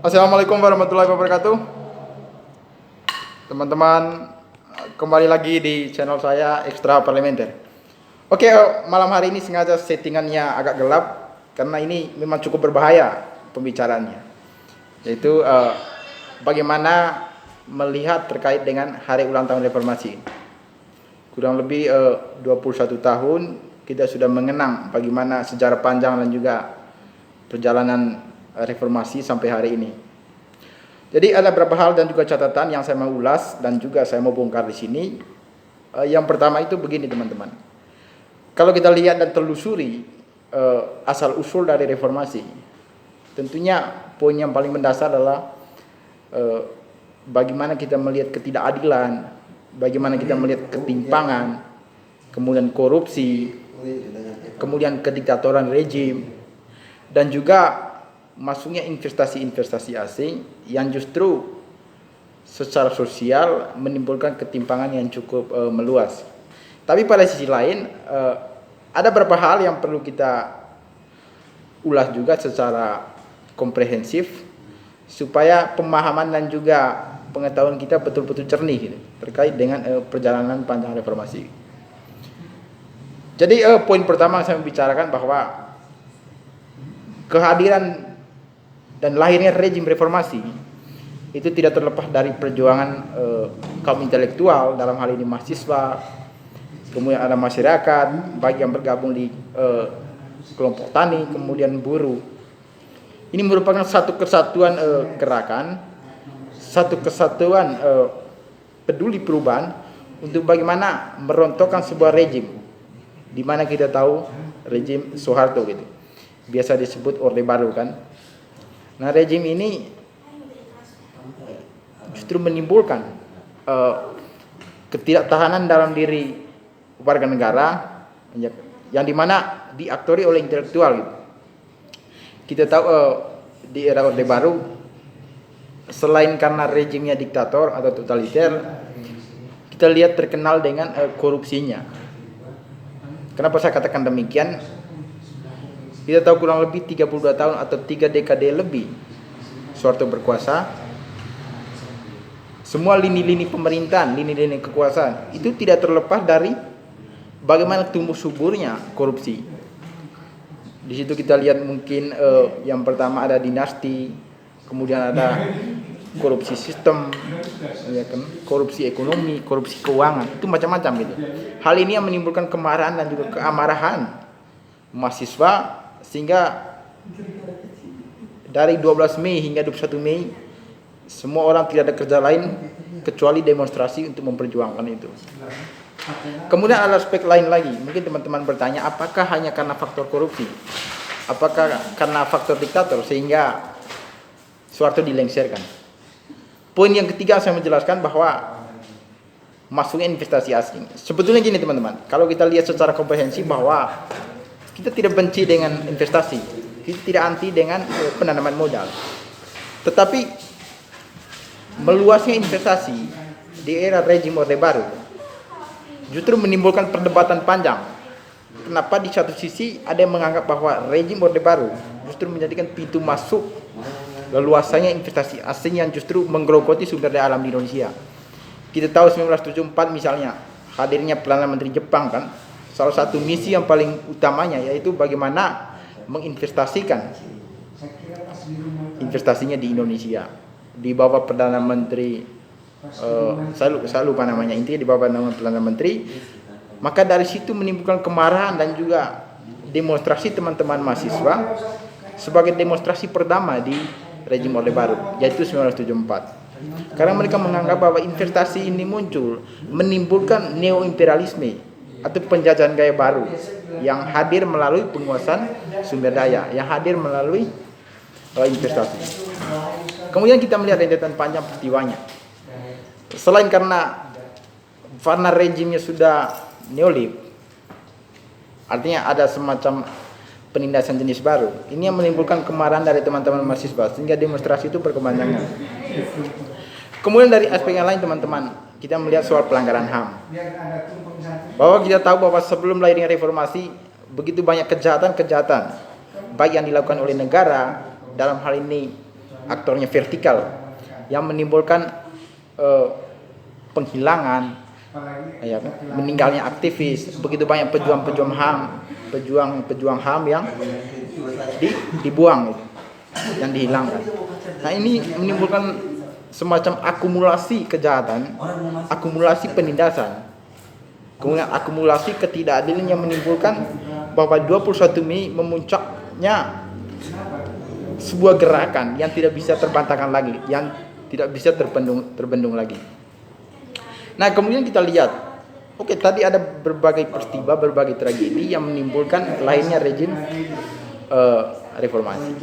Assalamualaikum warahmatullahi wabarakatuh. Teman-teman, kembali lagi di channel saya Ekstra Parlementer. Oke, malam hari ini sengaja settingannya agak gelap karena ini memang cukup berbahaya pembicaraannya. Yaitu bagaimana melihat terkait dengan hari ulang tahun reformasi. Kurang lebih 21 tahun kita sudah mengenang bagaimana sejarah panjang dan juga perjalanan reformasi sampai hari ini. Jadi ada beberapa hal dan juga catatan yang saya mau ulas dan juga saya mau bongkar di sini. Yang pertama itu begini teman-teman. Kalau kita lihat dan telusuri asal usul dari reformasi, tentunya poin yang paling mendasar adalah bagaimana kita melihat ketidakadilan, bagaimana kita melihat ketimpangan, kemudian korupsi, kemudian kediktatoran rejim, dan juga masuknya investasi-investasi asing yang justru secara sosial menimbulkan ketimpangan yang cukup meluas. Tapi pada sisi lain ada beberapa hal yang perlu kita ulas juga secara komprehensif supaya pemahaman dan juga pengetahuan kita betul-betul jernih gitu, terkait dengan perjalanan panjang reformasi. Jadi poin pertama saya membicarakan bahwa kehadiran dan lahirnya rejim reformasi itu tidak terlepas dari perjuangan kaum intelektual, dalam hal ini mahasiswa, kemudian ada masyarakat, baik yang bergabung di kelompok tani, kemudian buruh. Ini merupakan satu kesatuan gerakan, satu kesatuan peduli perubahan untuk bagaimana merontokkan sebuah rejim, di mana kita tahu rejim Soeharto gitu, biasa disebut Orde Baru kan. Nah, rejim ini justru menimbulkan ketidaktahanan dalam diri warga negara yang dimana diaktori oleh intelektual gitu. Kita tahu di era Orde Baru, selain karena rejimnya diktator atau totaliter, kita lihat terkenal dengan korupsinya. Kenapa saya katakan demikian? Kita tahu kurang lebih 32 tahun atau 3 dekade lebih Soeharto berkuasa. Semua lini-lini pemerintahan, lini-lini kekuasaan itu tidak terlepas dari bagaimana tumbuh suburnya korupsi. Di situ kita lihat mungkin yang pertama ada dinasti, kemudian ada korupsi sistem, ya kan, korupsi ekonomi, korupsi keuangan, itu macam-macam gitu. Hal ini yang menimbulkan kemarahan dan juga keamarahan mahasiswa, sehingga dari 12 Mei hingga 21 Mei semua orang tidak ada kerja lain kecuali demonstrasi untuk memperjuangkan itu. Kemudian ada aspek lain lagi. Mungkin teman-teman bertanya, apakah hanya karena faktor korupsi? Apakah karena faktor diktator sehingga Soeharto dilengsarkan? Poin yang ketiga saya menjelaskan bahwa masuknya investasi asing. Sebetulnya gini teman-teman, kalau kita lihat secara komprehensif bahwa kita tidak benci dengan investasi, kita tidak anti dengan penanaman modal. Tetapi meluasnya investasi di era rejim Orde Baru justru menimbulkan perdebatan panjang. Kenapa di satu sisi ada yang menganggap bahwa rejim Orde Baru justru menjadikan pintu masuk leluasanya investasi asing yang justru menggerogoti sumber daya alam di Indonesia. Kita tahu 1974 misalnya hadirnya Perdana Menteri Jepang kan, salah satu misi yang paling utamanya yaitu bagaimana menginvestasikan investasinya di Indonesia di bawah Perdana Menteri saya lupa namanya, intinya di bawah nama Perdana Menteri. Maka dari situ menimbulkan kemarahan dan juga demonstrasi teman-teman mahasiswa sebagai demonstrasi pertama di rejim Orde Baru, yaitu 1974. Karena mereka menganggap bahwa investasi ini muncul menimbulkan neo-imperialisme atau penjajahan gaya baru yang hadir melalui penguasaan sumber daya, yang hadir melalui investasi. Kemudian kita melihat rentetan panjang peristiwanya. Selain karena rejimnya sudah neolib, artinya ada semacam penindasan jenis baru. Ini yang menimbulkan kemarahan dari teman-teman mahasiswa sehingga demonstrasi itu berkepanjangan. Kemudian dari aspek yang lain teman-teman, kita melihat soal pelanggaran HAM. Bahwa kita tahu bahwa sebelum lahirnya reformasi begitu banyak kejahatan-kejahatan baik yang dilakukan oleh negara, dalam hal ini aktornya vertikal yang menimbulkan penghilangan, ya kan? Meninggalnya aktivis, begitu banyak pejuang-pejuang HAM yang dibuang, yang dihilangkan. Nah, ini menimbulkan semacam akumulasi kejahatan, akumulasi penindasan, kemudian akumulasi ketidakadilan yang menimbulkan bahwa 21 Mei memuncaknya sebuah gerakan yang tidak bisa terbantahkan lagi, yang tidak bisa terbendung lagi. Nah, kemudian kita lihat, oke, tadi ada berbagai peristiwa, berbagai tragedi yang menimbulkan lahirnya rejim reformasi.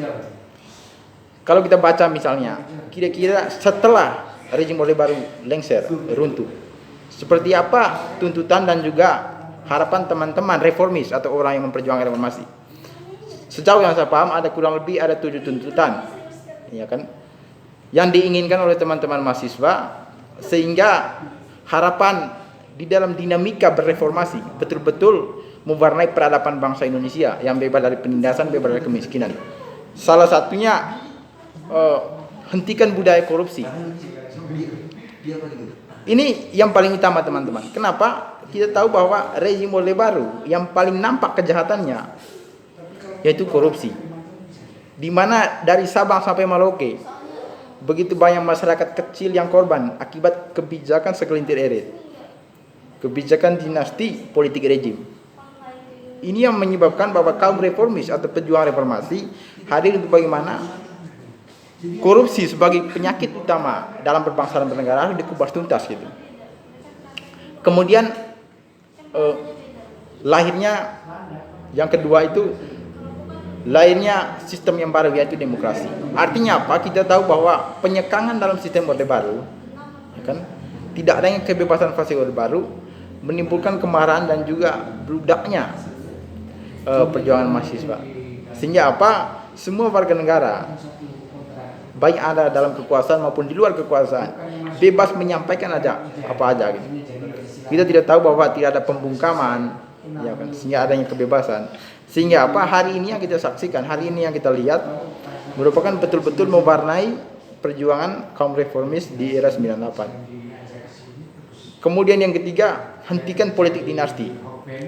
Kalau kita baca misalnya, kira-kira setelah rejim Orde Baru lengser, runtuh, seperti apa tuntutan dan juga harapan teman-teman reformis atau orang yang memperjuangkan reformasi? Sejauh yang saya paham ada kurang lebih 7 tuntutan, ya kan, yang diinginkan oleh teman-teman mahasiswa, sehingga harapan di dalam dinamika berreformasi betul-betul mewarnai peradaban bangsa Indonesia yang bebas dari penindasan, bebas dari kemiskinan. Salah satunya hentikan budaya korupsi. Ini yang paling utama, teman-teman. Kenapa? Kita tahu bahwa rezim Orde Baru yang paling nampak kejahatannya yaitu korupsi. Di mana dari Sabang sampai Merauke begitu banyak masyarakat kecil yang korban akibat kebijakan segelintir elit, kebijakan dinasti politik rejim. Ini yang menyebabkan bahwa kaum reformis atau pejuang reformasi hadir untuk bagaimana korupsi sebagai penyakit utama dalam berbangsa dan bernegara harus dikupas tuntas gitu. Kemudian lahirnya yang kedua itu lahirnya sistem yang baru yaitu demokrasi. Artinya apa? Kita tahu bahwa penyekangan dalam sistem Orde Baru, ya kan, tidak adanya kebebasan versi Orde Baru menimbulkan kemarahan dan juga bludaknya perjuangan mahasiswa. Sehingga apa? Semua warga negara, baik ada dalam kekuasaan maupun di luar kekuasaan, bebas menyampaikan aja apa aja gitu. Kita tidak tahu bahwa tidak ada pembungkaman, ya kan, sehingga adanya kebebasan. Sehingga apa? Hari ini yang kita saksikan, hari ini yang kita lihat merupakan betul-betul mewarnai perjuangan kaum reformis di era 98. Kemudian yang ketiga, hentikan politik dinasti.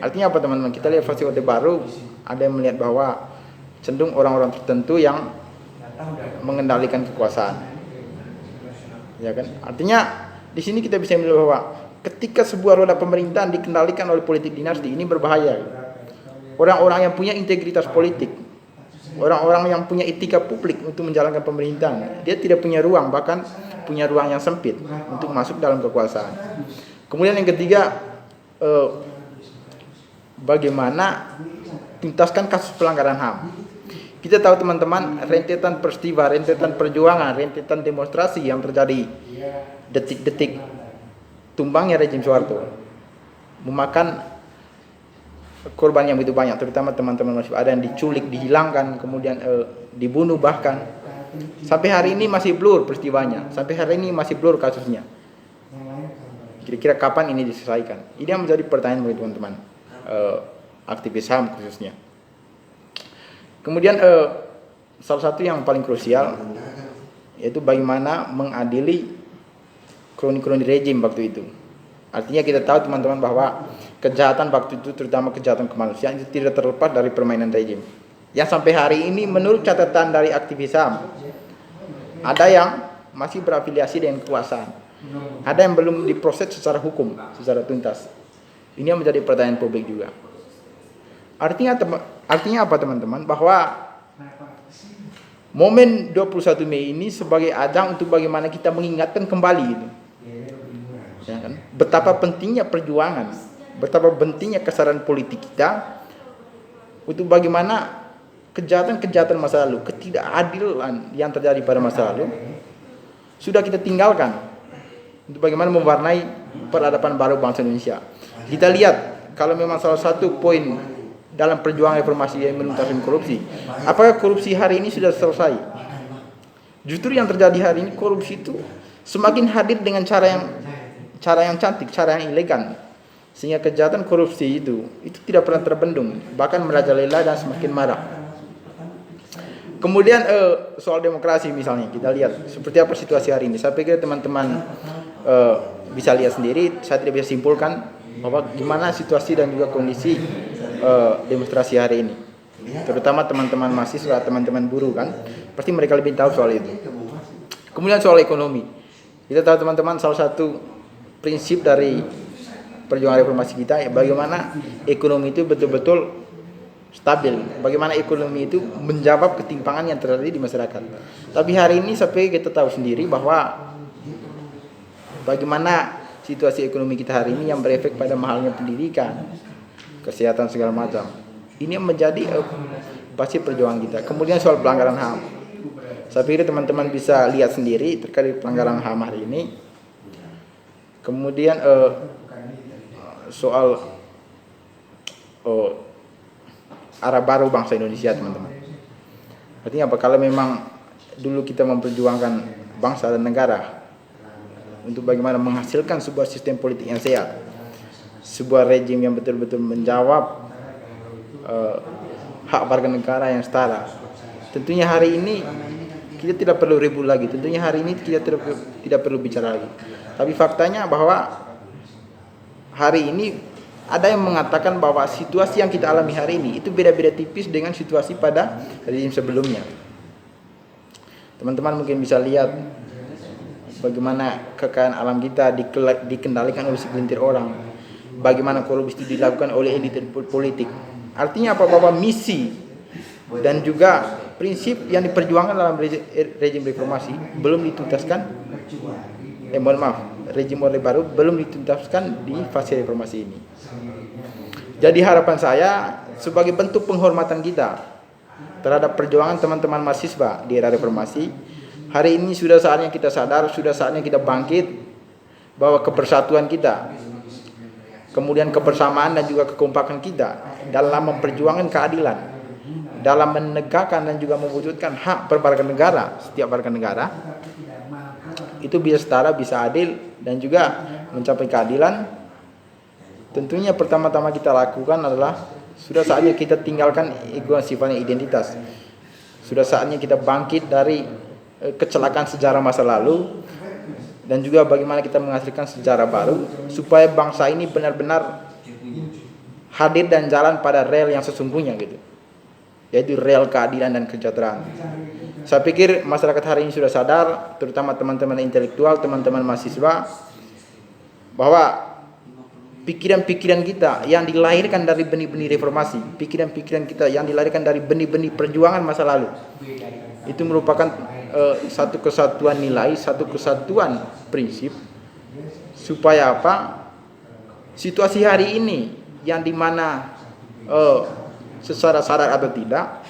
Artinya apa, teman-teman? Kita lihat versi Orde Baru, ada yang melihat bahwa cenderung orang-orang tertentu yang mengendalikan kekuasaan. Ya kan? Artinya di sini kita bisa melihat bahwa ketika sebuah roda pemerintahan dikendalikan oleh politik dinasti, ini berbahaya. Orang-orang yang punya integritas politik, orang-orang yang punya etika publik untuk menjalankan pemerintahan, dia tidak punya ruang, bahkan punya ruang yang sempit untuk masuk dalam kekuasaan. Kemudian yang ketiga, bagaimana tuntaskan kasus pelanggaran HAM. Kita tahu, teman-teman, rentetan peristiwa, rentetan perjuangan, rentetan demonstrasi yang terjadi detik-detik tumbangnya rejim Soeharto memakan korban yang begitu banyak, terutama teman-teman mahasiswa. Ada yang diculik, dihilangkan, kemudian dibunuh bahkan. Sampai hari ini masih blur peristiwanya, sampai hari ini masih blur kasusnya. Kira-kira kapan ini diselesaikan? Ini yang menjadi pertanyaan bagi teman-teman aktivis HAM khususnya. Kemudian salah satu yang paling krusial yaitu bagaimana mengadili kroni-kroni rejim waktu itu. Artinya kita tahu, teman-teman, bahwa kejahatan waktu itu, terutama kejahatan kemanusiaan, itu tidak terlepas dari permainan rejim. Yang sampai hari ini menurut catatan dari aktivis HAM, ada yang masih berafiliasi dengan kekuasaan, ada yang belum diproses secara hukum, secara tuntas. Ini yang menjadi pertanyaan publik juga. Artinya apa, teman-teman? Bahwa momen 21 Mei ini sebagai ajang untuk bagaimana kita mengingatkan kembali itu, ya kan, betapa pentingnya perjuangan, betapa pentingnya kesadaran politik kita untuk bagaimana kejahatan-kejahatan masa lalu, ketidakadilan yang terjadi pada masa lalu sudah kita tinggalkan untuk bagaimana mewarnai peradaban baru bangsa Indonesia. Kita lihat, kalau memang salah satu poin dalam perjuangan reformasi yang menuntaskan korupsi, apakah korupsi hari ini sudah selesai? Justru yang terjadi hari ini, korupsi itu semakin hadir dengan cara yang cantik, cara yang elegan, sehingga kejahatan korupsi itu tidak pernah terbendung, bahkan merajalela dan semakin marak. Kemudian soal demokrasi misalnya, kita lihat seperti apa situasi hari ini. Saya pikir teman-teman bisa lihat sendiri. Saya tidak bisa simpulkan bahwa gimana situasi dan juga kondisi demonstrasi hari ini. Terutama teman-teman mahasiswa, teman-teman buruh kan, pasti mereka lebih tahu soal itu. Kemudian soal ekonomi, kita tahu teman-teman, salah satu prinsip dari perjuangan reformasi kita ya, bagaimana ekonomi itu betul-betul stabil, bagaimana ekonomi itu menjawab ketimpangan yang terjadi di masyarakat. Tapi hari ini sampai kita tahu sendiri bahwa bagaimana situasi ekonomi kita hari ini yang berefek pada mahalnya pendidikan, kesehatan segala macam. Ini yang menjadi pasti perjuangan kita. Kemudian soal pelanggaran HAM, saya pikir teman-teman bisa lihat sendiri terkait pelanggaran HAM hari ini. Kemudian soal arah baru bangsa Indonesia, teman-teman. Artinya apa? Kalau memang dulu kita memperjuangkan bangsa dan negara untuk bagaimana menghasilkan sebuah sistem politik yang sehat, sebuah rejim yang betul-betul menjawab hak warga negara yang setara. Tentunya hari ini kita tidak perlu ribut lagi. Tentunya hari ini kita tidak perlu bicara lagi. Tapi faktanya bahwa hari ini ada yang mengatakan bahwa situasi yang kita alami hari ini itu beda-beda tipis dengan situasi pada rejim sebelumnya. Teman-teman mungkin bisa lihat bagaimana kekayaan alam kita dikendalikan oleh segelintir orang. Bagaimana korupsi dilakukan oleh elit politik. Artinya apa? Bahwa misi dan juga prinsip yang diperjuangkan dalam rejim reformasi belum dituntaskan. Rejim Orde Baru belum dituntaskan di fase reformasi ini. Jadi harapan saya sebagai bentuk penghormatan kita terhadap perjuangan teman-teman mahasiswa di era reformasi, hari ini sudah saatnya kita sadar, sudah saatnya kita bangkit bahwa kebersatuan kita, kemudian kebersamaan dan juga kekompakan kita dalam memperjuangkan keadilan, dalam menegakkan dan juga mewujudkan hak warga negara, setiap warga negara itu bisa setara, bisa adil dan juga mencapai keadilan. Tentunya pertama-tama kita lakukan adalah sudah saatnya kita tinggalkan ego sifatnya identitas. Sudah saatnya kita bangkit dari kecelakaan sejarah masa lalu dan juga bagaimana kita menghasilkan sejarah baru supaya bangsa ini benar-benar hadir dan jalan pada rel yang sesungguhnya gitu. Yaitu rel keadilan dan kesejahteraan. Saya pikir masyarakat hari ini sudah sadar, terutama teman-teman intelektual, teman-teman mahasiswa, bahwa pikiran-pikiran kita yang dilahirkan dari benih-benih reformasi, pikiran-pikiran kita yang dilahirkan dari benih-benih perjuangan masa lalu, itu merupakan satu kesatuan nilai, satu kesatuan prinsip, supaya apa? Situasi hari ini yang dimana secara sadar atau tidak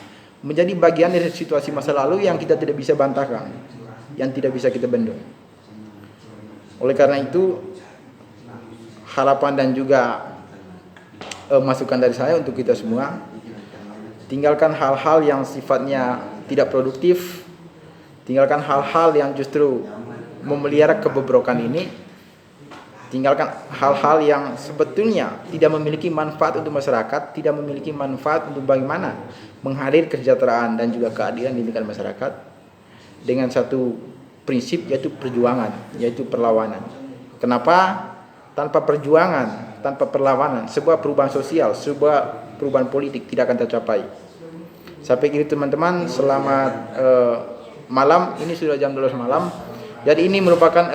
menjadi bagian dari situasi masa lalu yang kita tidak bisa bantahkan, yang tidak bisa kita bendung. Oleh karena itu, harapan dan juga masukan dari saya untuk kita semua, tinggalkan hal-hal yang sifatnya tidak produktif, tinggalkan hal-hal yang justru memelihara kebobrokan ini, tinggalkan hal-hal yang sebetulnya tidak memiliki manfaat untuk masyarakat, tidak memiliki manfaat untuk bagaimana menghadir kesejahteraan dan juga keadilan di lingkungan masyarakat dengan satu prinsip, yaitu perjuangan, yaitu perlawanan. Kenapa? Tanpa perjuangan, tanpa perlawanan, sebuah perubahan sosial, sebuah perubahan politik tidak akan tercapai. Saya pikir teman-teman, selamat malam. Ini sudah jam 12 malam. Jadi ini merupakan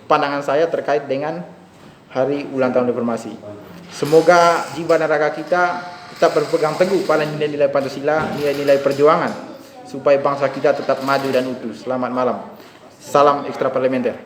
pandangan saya terkait dengan hari ulang tahun reformasi. Semoga jiwa dan raga kita tetap berpegang teguh pada nilai-nilai Pancasila, nilai-nilai perjuangan, supaya bangsa kita tetap maju dan utuh. Selamat malam. Salam ekstra parlementer.